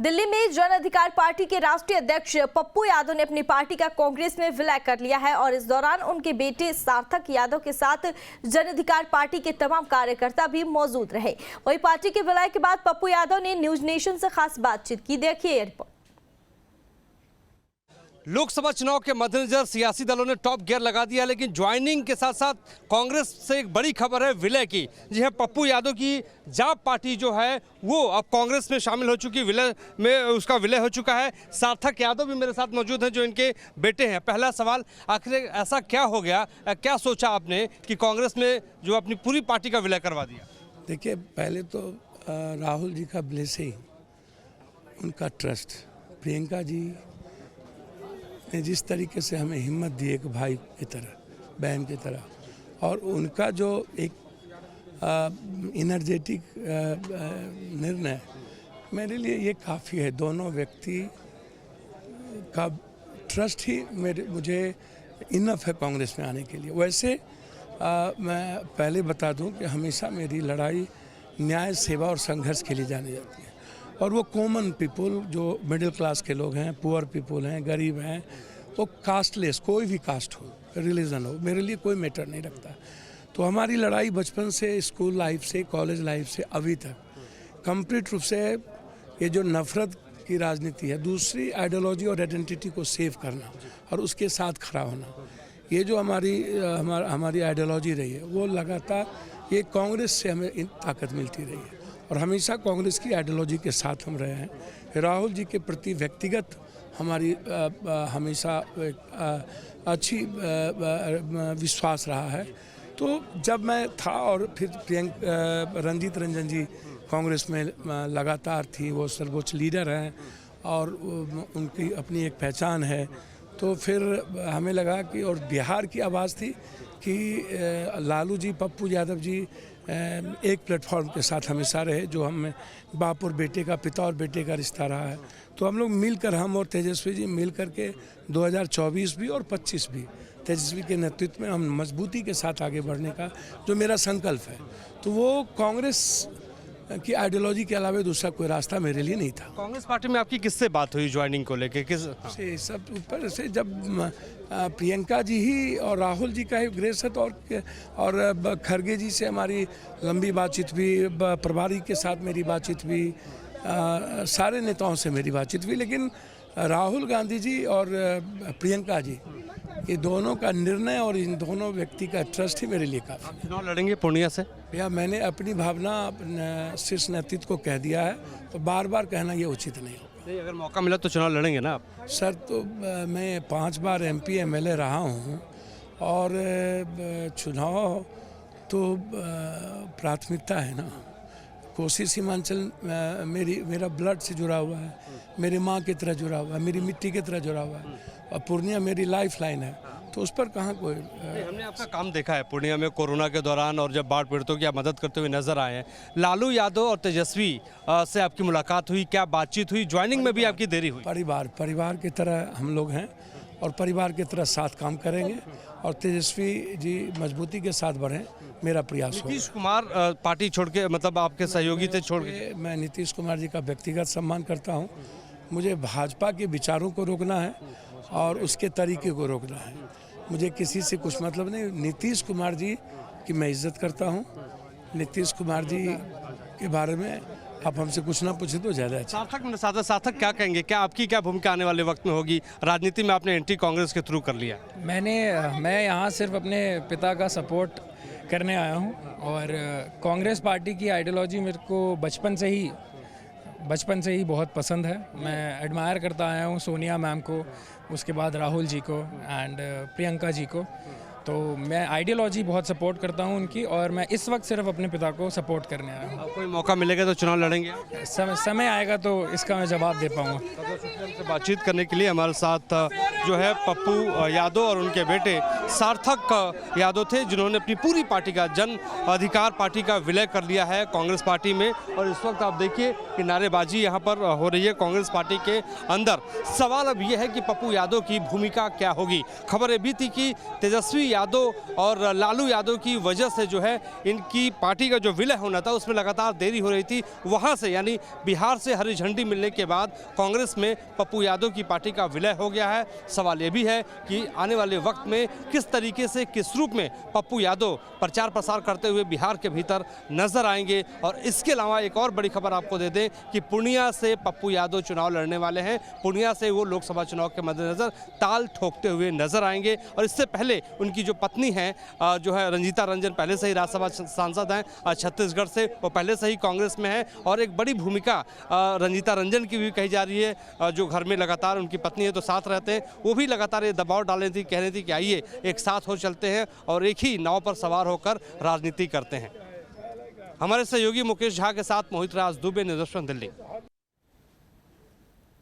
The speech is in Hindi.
दिल्ली में जन अधिकार पार्टी के राष्ट्रीय अध्यक्ष पप्पू यादव ने अपनी पार्टी का कांग्रेस में विलय कर लिया है और इस दौरान उनके बेटे सार्थक यादव के साथ जन अधिकार पार्टी के तमाम कार्यकर्ता भी मौजूद रहे। वहीं पार्टी के विलय के बाद पप्पू यादव ने न्यूज नेशन से खास बातचीत की। देखिए रिपोर्ट। लोकसभा चुनाव के मद्देनजर सियासी दलों ने टॉप गियर लगा दिया, लेकिन ज्वाइनिंग के साथ साथ कांग्रेस से एक बड़ी खबर है विलय की। जी है, पप्पू यादव की जाप पार्टी जो है वो अब कांग्रेस में शामिल हो चुकी, विलय में उसका विलय हो चुका है। सार्थक यादव भी मेरे साथ मौजूद हैं जो इनके बेटे हैं। पहला सवाल, आखिर ऐसा क्या हो गया, क्या सोचा आपने कि कांग्रेस में जो अपनी पूरी पार्टी का विलय करवा दिया? देखिए, पहले तो राहुल जी का ब्लेसिंग, उनका ट्रस्ट, प्रियंका जी ने जिस तरीके से हमें हिम्मत दी एक भाई की तरह, बहन की तरह, और उनका जो एक एनर्जेटिक निर्णय, मेरे लिए ये काफ़ी है। दोनों व्यक्ति का ट्रस्ट ही मुझे इनफ है कांग्रेस में आने के लिए। वैसे मैं पहले बता दूं कि हमेशा मेरी लड़ाई न्याय, सेवा और संघर्ष के लिए जानी जाती है, और वो कॉमन पीपल जो मिडिल क्लास के लोग हैं, पुअर पीपल हैं, गरीब हैं, वो कास्टलेस, कोई भी कास्ट हो, रिलीजन हो, मेरे लिए कोई मैटर नहीं रखता। तो हमारी लड़ाई बचपन से, स्कूल लाइफ से, कॉलेज लाइफ से अभी तक कंप्लीट रूप से ये जो नफरत की राजनीति है, दूसरी आइडियोलॉजी और आइडेंटिटी को सेव करना और उसके साथ खड़ा होना, ये जो हमारी आइडियोलॉजी रही है, वो लगातार ये कांग्रेस से हमें ताकत मिलती रही है और हमेशा कांग्रेस की आइडियोलॉजी के साथ हम रहे हैं। राहुल जी के प्रति व्यक्तिगत हमारी हमेशा अच्छी विश्वास रहा है। तो जब मैं था और फिर रंजीत रंजन जी कांग्रेस में लगातार थी, वो सर्वोच्च लीडर हैं और उनकी अपनी एक पहचान है, तो फिर हमें लगा कि, और बिहार की आवाज़ थी कि लालू जी, पप्पू यादव जी एक प्लेटफॉर्म के साथ हमेशा रहे, जो हम बाप और बेटे का, पिता और बेटे का रिश्ता रहा है। तो हम लोग मिलकर, हम और तेजस्वी जी मिल करके 2024 भी और 25 भी तेजस्वी के नेतृत्व में हम मजबूती के साथ आगे बढ़ने का जो मेरा संकल्प है, तो वो कांग्रेस की आइडियोलॉजी के अलावा दूसरा कोई रास्ता मेरे लिए नहीं था। कांग्रेस पार्टी में आपकी किससे बात हुई ज्वाइनिंग को लेके? से सब ऊपर से जब प्रियंका जी ही और राहुल जी का ही ग्रेस है, तो और खरगे जी से हमारी लंबी बातचीत भी, प्रभारी के साथ मेरी बातचीत भी, सारे नेताओं से मेरी बातचीत हुई, लेकिन राहुल गांधी जी और प्रियंका जी, ये दोनों का निर्णय और इन दोनों व्यक्ति का ट्रस्ट ही मेरे लिए काफ़ी। आप चुनाव लड़ेंगे पूर्णिया से? भैया, मैंने अपनी भावना शीर्ष नेतृत्व को कह दिया है, तो बार बार कहना ये उचित नहीं होगा। नहीं, अगर मौका मिला तो चुनाव लड़ेंगे ना आप? सर, तो मैं 5 बार MP MLA रहा हूँ और चुनाव तो प्राथमिकता है ना। कोसी सीमांचल मेरा ब्लड से जुड़ा हुआ है, मेरी माँ की तरह जुड़ा हुआ है, मेरी मिट्टी की तरह जुड़ा हुआ है, और पूर्णिया मेरी लाइफ लाइन है, तो उस पर कहाँ कोई हमने आपका काम देखा है पूर्णिया में कोरोना के दौरान, और जब बाढ़ पीड़ितों की आप मदद करते हुए नजर आए हैं। लालू यादव और तेजस्वी से आपकी मुलाकात हुई, क्या बातचीत हुई? ज्वाइनिंग में भी आपकी देरी हुई? परिवार की तरह हम लोग हैं और परिवार की तरह साथ काम करेंगे, और तेजस्वी जी मजबूती के साथ बढ़ें, मेरा प्रयास होगा। नीतीश कुमार पार्टी छोड़ के, मतलब आपके सहयोगी थे छोड़ के? मैं नीतीश कुमार जी का व्यक्तिगत सम्मान करता हूँ। मुझे भाजपा के विचारों को रोकना है और उसके तरीके को रोकना है। मुझे किसी से कुछ मतलब नहीं। नीतीश कुमार जी की मैं इज्जत करता हूँ। नीतीश कुमार जी के बारे में आप हमसे कुछ ना पूछे तो ज़्यादा अच्छा। सार्थक क्या कहेंगे, क्या आपकी क्या भूमिका आने वाले वक्त में होगी? राजनीति में आपने एंटी कांग्रेस के थ्रू कर लिया। मैं यहाँ सिर्फ अपने पिता का सपोर्ट करने आया हूँ, और कांग्रेस पार्टी की आइडियोलॉजी मेरे को बचपन से ही बहुत पसंद है। मैं एडमायर करता आया हूँ सोनिया मैम को, उसके बाद राहुल जी को एंड प्रियंका जी को, तो मैं आइडियोलॉजी बहुत सपोर्ट करता हूँ उनकी, और मैं इस वक्त सिर्फ अपने पिता को सपोर्ट करने आया हूँ। कोई मौका मिलेगा तो चुनाव लड़ेंगे? समय आएगा तो इसका मैं जवाब दे पाऊँगा। से बातचीत करने के लिए हमारे साथ जो है पप्पू यादव और उनके बेटे सार्थक यादव थे, जिन्होंने अपनी पूरी पार्टी का जन अधिकार पार्टी का विलय कर लिया है कांग्रेस पार्टी में। और इस वक्त आप देखिए कि नारेबाजी यहाँ पर हो रही है कांग्रेस पार्टी के अंदर। सवाल अब यह है कि पप्पू यादव की भूमिका क्या होगी। खबर ये भी थी कि तेजस्वी यादव और लालू यादव की वजह से जो है इनकी पार्टी का जो विलय होना था उसमें लगातार देरी हो रही थी। वहाँ से यानी बिहार से हरी झंडी मिलने के बाद कांग्रेस में पप्पू यादव की पार्टी का विलय हो गया है। सवाल ये भी है कि आने वाले वक्त में किस तरीके से, किस रूप में पप्पू यादव प्रचार प्रसार करते हुए बिहार के भीतर नजर आएंगे। और इसके अलावा एक और बड़ी खबर आपको दे दें कि पूर्णिया से पप्पू यादव चुनाव लड़ने वाले हैं। पूर्णिया से वो लोकसभा चुनाव के मद्देनजर ताल ठोकते हुए नजर आएंगे। और इससे पहले उनकी जो पत्नी है जो है रंजीता रंजन, पहले से ही राज्यसभा सांसद हैं छत्तीसगढ़ से, वो पहले से ही कांग्रेस में है। और एक बड़ी भूमिका रंजीता रंजन की भी कही जा रही है, जो घर में लगातार उनकी पत्नी है तो साथ रहते हैं, वो भी लगातार ये दबाव डाल रही थी, कह रही थी कि आइए एक साथ हो चलते हैं और एक ही नाव पर सवार होकर राजनीति करते हैं। हमारे सहयोगी मुकेश झा के साथ मोहित राज दुबे, न्यूज़ 18 दिल्ली।